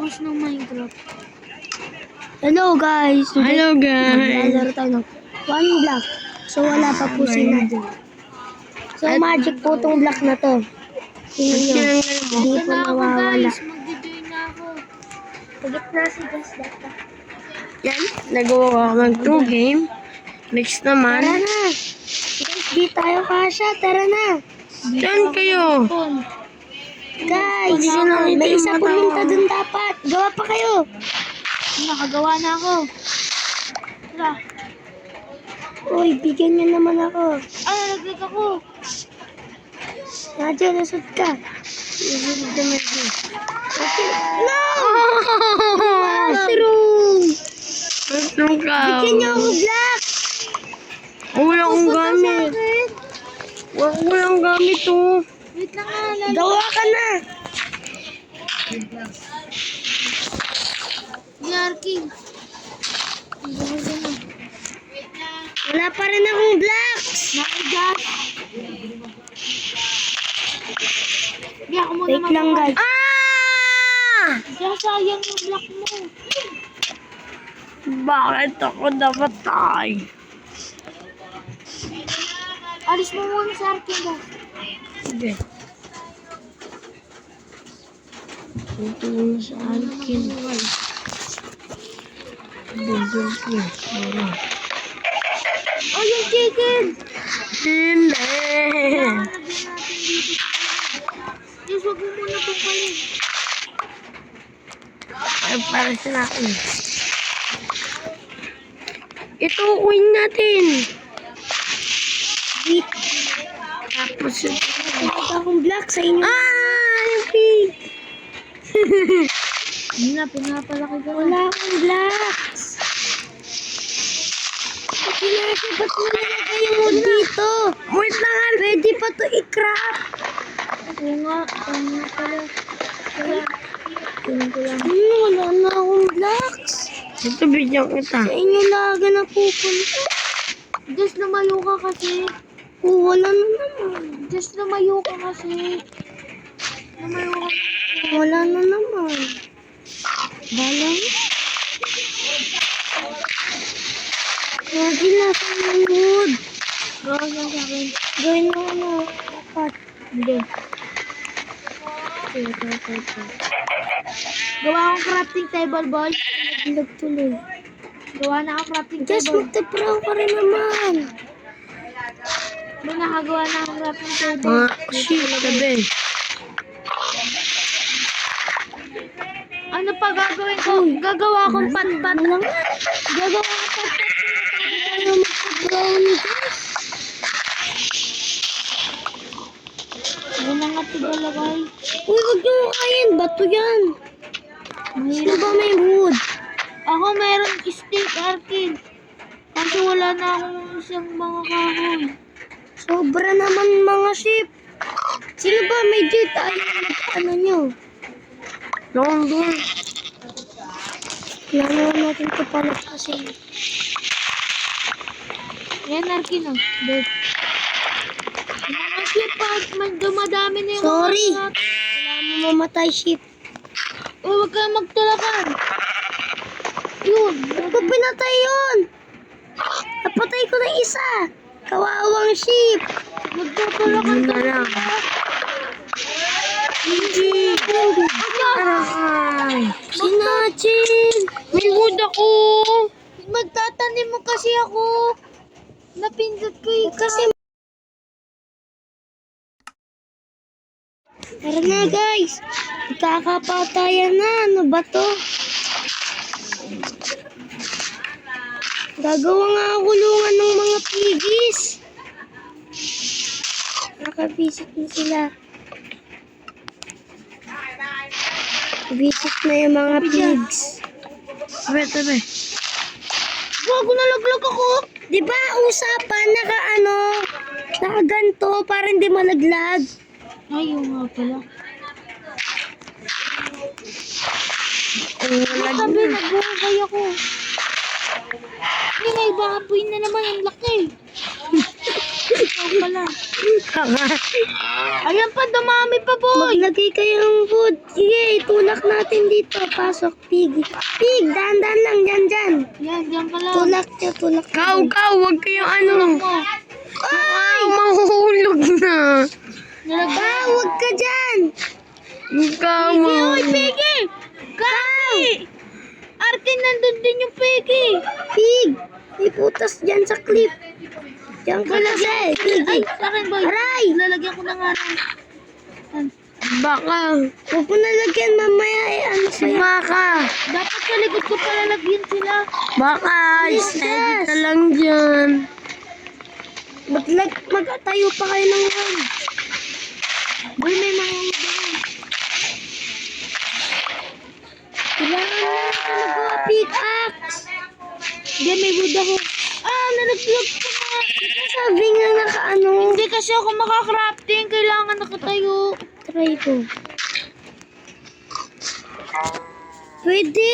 Tapos ng Minecraft. Hello guys! Hello guys! Maglalaro tayo ng one block. So wala pa po si Nadine. So magic po tong block na to. Tingnan nyo. Hindi po nawawala. Guys, mag-join na ako. Pagit na si Gas Data. Yan, nagawa ako ng 2 game. Next naman. Tara na! Guys, di tayo kasha. Tara na! Saan kayo? Guys, Hindi may na isa kita pumunta dun dapat. Gawa pa kayo. Nakagawa na ako. Tara. Uy, bigyan niyo naman ako. Naglag ako. Nadja, nasod ka. Nasod ka, Nadja. Okay. No! Mushroom! Mushroom ka. Bigyan niyo ako black. Wala akong gamit. Wala akong gamit oh. Wait lang nga. Gawa ka na. Yarking. Wala pa rin akong blacks. Nakigas. Hindi ako muna Wait lang, guys. Sayang yung block mo. Bakit ako dapat tayo? Alis mo muna sa akin, guys. Sige. Ito na sa akin. Bundol ko. Oh, yung chicken! Hindi. Diyos, wag mo muna tungkalin. Ay, para sa akin. Ito, win natin. Wait. Tapos yun. Wala akong black sa inyo. Yung pig. Hindi na, pinapalaki ka. Wala akong blacks. Pinasa, ba't mo nilagay mo dito? Wait lang, Pwede pa to i-craft. Oo nga, tama pala. Tingnan ko lang. Wala na akong blacks. ito bigyan kita. Sa inyo laga na pupunta. Diyos, lumayo ka kasi. Wala na naman. Diyos, lumayo ka kasi. Lumayo ka. Wala na naman. Balang. Lagi na sa wood. Gawin lang sa akin. Gawin mo ano. Apat. Hindi. Gawa akong crafting table, boy. Nagtuloy. Gawa na akong crafting Just table. magta-pro ka rin naman. May nakagawa na akong crafting table. Mga shit, sabi. Ano pa gagawin ko? Gagawa akong pat-pat. Gagawa akong pat-pat. Ano magpa-brownie guys? Wala nga tigalagay. Uy, huwag niyo kain. Bato yan. Sino ba may wood? Ako meron steak, Arkin. Kasi wala na akong isang mga kahoy. Sobra naman mga sheep. Sino ba may date? Ano nyo? Doon, doon. Kailangan natin ito pala kasi. Yan, Arkin, oh. Dead. Mga sheep, pag dumadami na yung Sorry. mga natin. Kailangan mo mamatay sheep. Huwag kang magtulakan. Yun. Ba't ko pinatay yun? Napatay ko na isa. Kawawang sheep. Magtutulakan Hindi ka na lang. Hindi. Aray. Sinachin. May wood ako. Magtatanim mo kasi ako. Napindot ko yung Kasi tara na guys. Ikakapatayan na. Ano ba to? Gagawa nga ako kulungan ng mga piggies. Nakabisit na sila. Visit na yung mga pigs. Sabi, sabi. Bago nalaglag ako. Di ba usapan nakaganto para hindi malaglag? Ay, yung nga pala. Sabi, nagbuhagay ako. Hindi, naibahapoy na naman. Ang laki. Ikaw pala. Ayan pa, dumami pa, boy. Maglagay kayo ng food. Sige, tulak natin dito. Pasok, pig. Pig, dahan-dahan lang, dyan. Yan, diyan ka lang. Tulak niya, tulak niya. Kau, wag kayong ano. Mo. Ay, mahuhulog na. Kau, huwag ka dyan. Ikaw, Uy, Piggy! Kami! Arkin, nandun din yung Piggy. Pig, may putas dyan sa clip. Diyan ka kasi. Pig, Ay, sa akin, boy. aray. Lalagyan ko na nga ng... Baka. Huwag mo nalagyan mamaya ano sa'yo. Baka. Dapat sa likod ko pala lagyan sila. Baka. Steady ka lang dyan. Magtayo pa kayo ng wall. Boy, may mga udang. Kailangan na magawa pickaxe. Hindi, may wood ako. Nalaglag ko na. Sabi nga nakaano. Hindi kasi ako makakrafting. Kailangan nakatayo. Try ko. Pwede.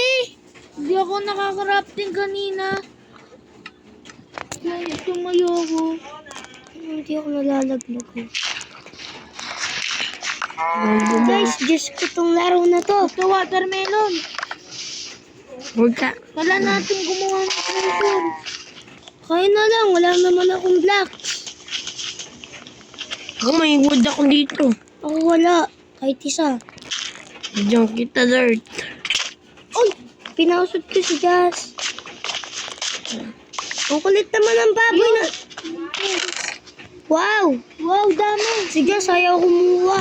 Hindi ako nakakrafting kanina. Kaya tumayo ako. Hindi ako nalalaglag. Guys, Diyos ko tong laro na to. Ito, watermelon. Huwag ka. Wala natin gumawa ng treasure. Kaya na lang, wala naman akong block. Ako may wood ako dito. Ako wala. Kahit isa. Diyan kita dirt. Uy! Pinausot ko si Jazz. Ang kulit naman ng baboy na... Wow! Wow, dami. Si Jazz ayaw kumuha.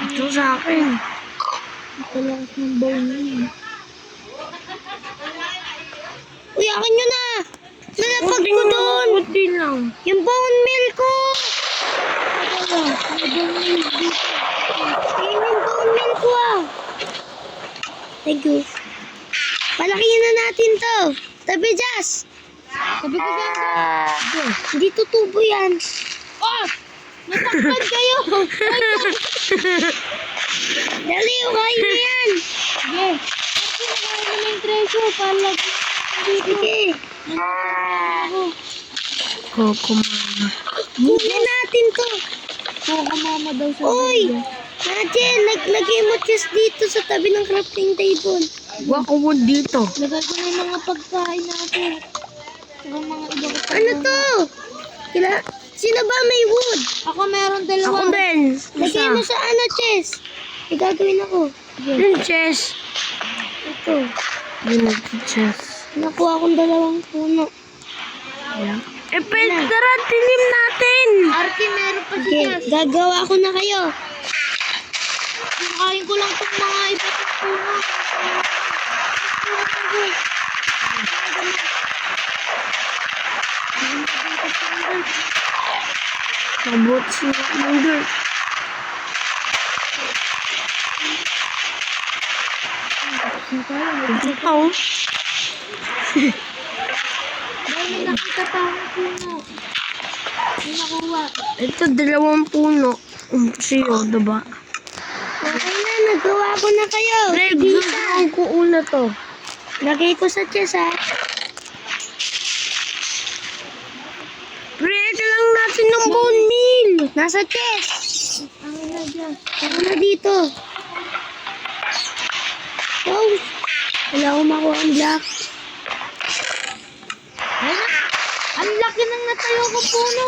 Ito sa akin. Ito lang ng bone. Uy, akin yun na! Nalapag ko doon! Kunti lang. Yung bone meal ko! Ayun yung bone meal ko ah! Thank you. Palakihin na natin to. Tabi, Jazz! Sabi ko dyan. Hindi tutubo yan. Oh! Nasaktan kayo! Dali, ukain mo yan! Sige. Kasi nakain naman yung treasure. Para lagi dito. Sige. Ako. Coco mama. Huli natin to. Coco mama daw sa Uy! Najel, naglagay mo chest dito sa tabi ng crafting table. Huwag ako wood dito. Lagay ko na yung mga pagkain natin. Saka mga iba ko. Ano to? Sino ba may wood? Ako meron dalawa. Ako din. Lagay mo sa ano chest? May gagawin ako. Yung chest. Ito. Yung chest. Nakuha akong 2 puno. Yeah. Eh, pwede tara, tinim natin. Arki, meron pa si Okay, Jess. gagawa ko na kayo. Kinakain ko lang itong mga iba kong puno. Sabot siya ng dirt. Ikaw. Dahil may nakita pa akong puno. May nakuha. Ito, 2 puno. Siyo, diba? Okay na, nagawa ko na kayo. Greg, gusto ko una to. Lagay ko sa chest ha. Break lang natin ng bone meal. Nasa chest. Ang ina dyan. Ako na dito. Oh, wala akong makuha ang block. Ang laki ng natayo ko puno.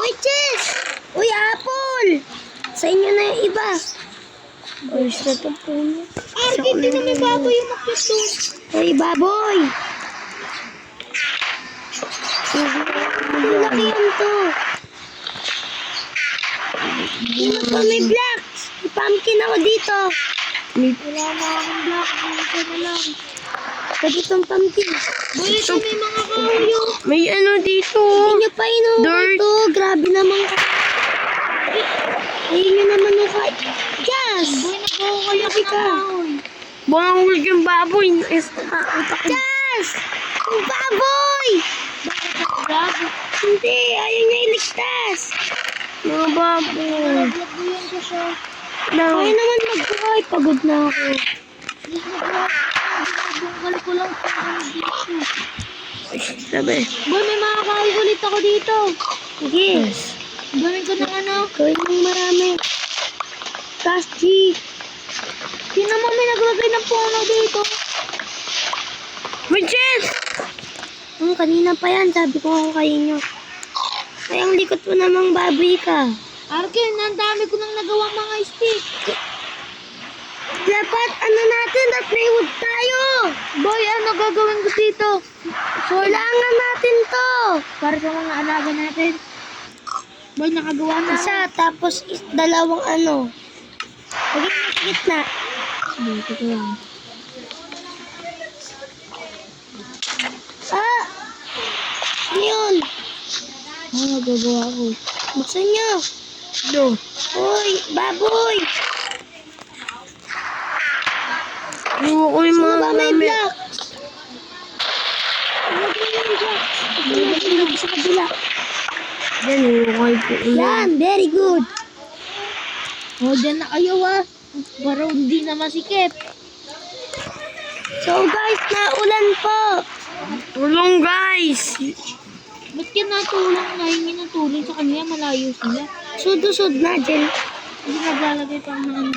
Uy, chest! Uy, apple! Sa inyo na yung iba. Uy, sa ito puno. Arki, hindi na may baboy yung makito. Uy, baboy! Ang laki yan to. Sino pa may blocks? May pumpkin ako dito. Wala na akong block. Ito na lang. Pwede itong pumpkin. Boy, ito may mga kahuyo. May ano dito. Hindi nyo pa inuwi Dirt. ito. Grabe naman ka. Ayun nyo naman ukay. Jazz! Boy, nagkakayo Laki ka ka. ng kahoy. Bangul yung baboy. Jazz! Ang baboy! Grabe. Hindi, ayaw niya iligtas. Mga baboy. Nalaglag ko yan kasi. Kaya naman magbuhay. Pagod na ako. Please, nagkakayo. Binabungkal ko lang kung ano dito. Sabi. Boy, may mga kahoy ulit ako dito. Sige. Gawin ko ng ano. Gawin mong marami. Cash G. Sino mo may naglagay ng puno dito? May chest! Kanina pa yan. Sabi ko nga kayo nyo. Ay, ang likot mo namang baboy ka. Arkin, ang dami ko nang nagawang mga stick. Dapat, natin, at may wood tayo. Boy, ano gagawin ko dito? Kailangan natin to. Para sa mga alaga natin. Boy, nakagawa na ako. Isa, tapos dalawang ano. Lagyan mo sa gitna. Dito ko lang. Ano yun? Nagagawa ko. Buksan nyo. No. Uy, baboy. Iwan ko yung Sino mga ba may gamit. block? Ilagay sa kabila. Yan, iwan ko yung Yan, very good. O, dyan na kayo para hindi na masikip. So guys, naulan po. Tulong guys! Ba't ka natulong na hingi ng tulong sa kanila? Malayo sila. Sud na dyan. Hindi naglalagay pa ng ano.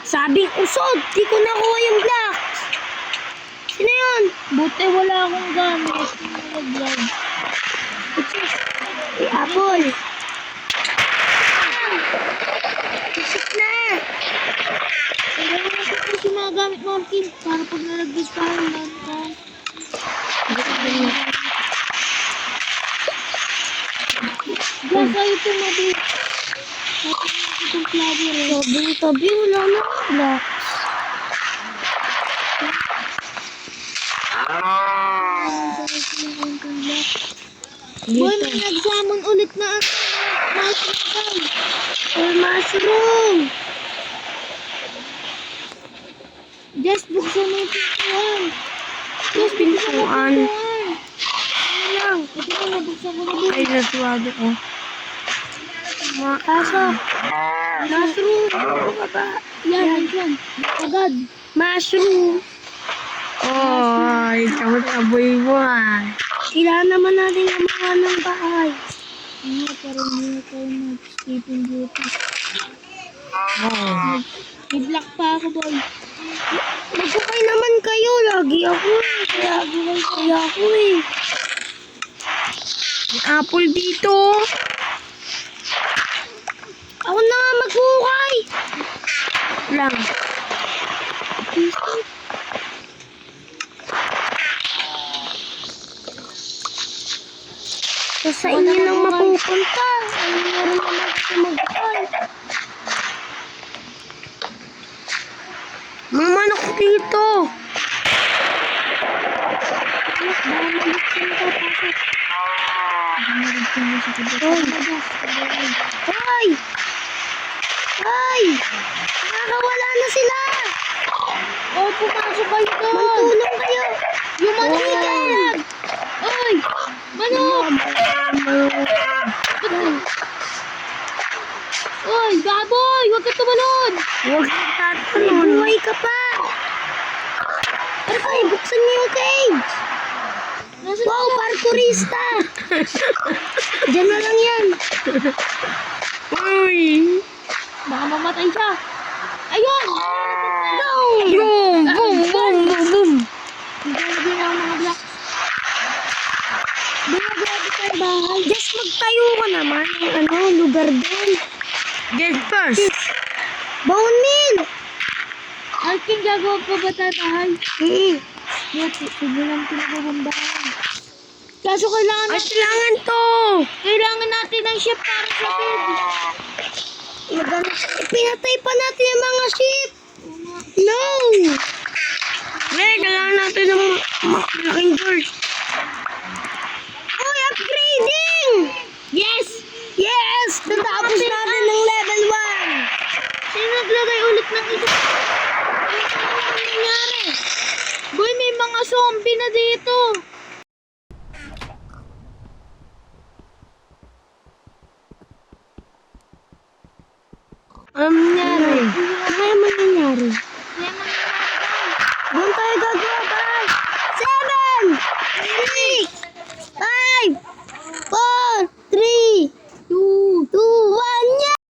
Sabing usod, di ko nakuha yung block. Sino yun? Buti wala akong gamit. Nalaglag. Apple. Isip na. Kailangan natin kasi mga gamit mo, Kim. Para pag nalaglag tayo lang ka. Gasa ito mabit. Tapos itong flower eh. Tabi, wala na block. Boy, may nagsamon ulit na mushroom. Or mushroom. Just buksan mo yung pintuan. Just Pintuan. Ano lang. Ito na, nabuksan ko na din. Ay, nasuwado ko. Pasok. Mushroom. Yan, yan. Agad. Mushroom. Ay, kamot na boy. Kailangan naman natin gumawa ng bahay. Ano, parang hindi tayo mag-sleeping beauty. Oh. I-block pa ako, boy. Magsukay naman kayo. Lagi ako eh. Kaya ako eh. May apple dito. Ako na nga maghukay. Lang. So, sa inyo nang mapupunta. Ay, meron naman ako maghukay. May manok dito. Hoy! Hoy! Nakakawala na sila! Oh, pumasok kayo doon. Magtulong kayo! Yung manok! Oy! Manok! Oy, baboy! Huwag ka tumalon! Huwag May tatalon. buhay ka pa! Ay, buksan niyo yung cage! Nasaan Wow, parkourista! Diyan na lang yan! Uy. baka mamatay siya. Ayun! Go! Boom, boom, boom, boom, boom. Naglalagay na ako mga blocks. Grabe tayo bahay. Just magtayo ka naman ng lugar doon. Get first. Bonin! Alkin, gagawa pa ba tayo bahay? Yes, simulan ko na babambahan. Kaso kailangan Ay, kailangan to. natin ng ship para sa bed. Pinatay pa natin yung mga sheep! No! May, kailangan natin ng malaking doors. Uy, upgrading! Yes! Yes! Natapos natin ng level 1! Sino naglagay ulit ng isa? Ano nangyari? Boy, may mga zombie na dito. Anong nangyari? Ano kaya mangyayari?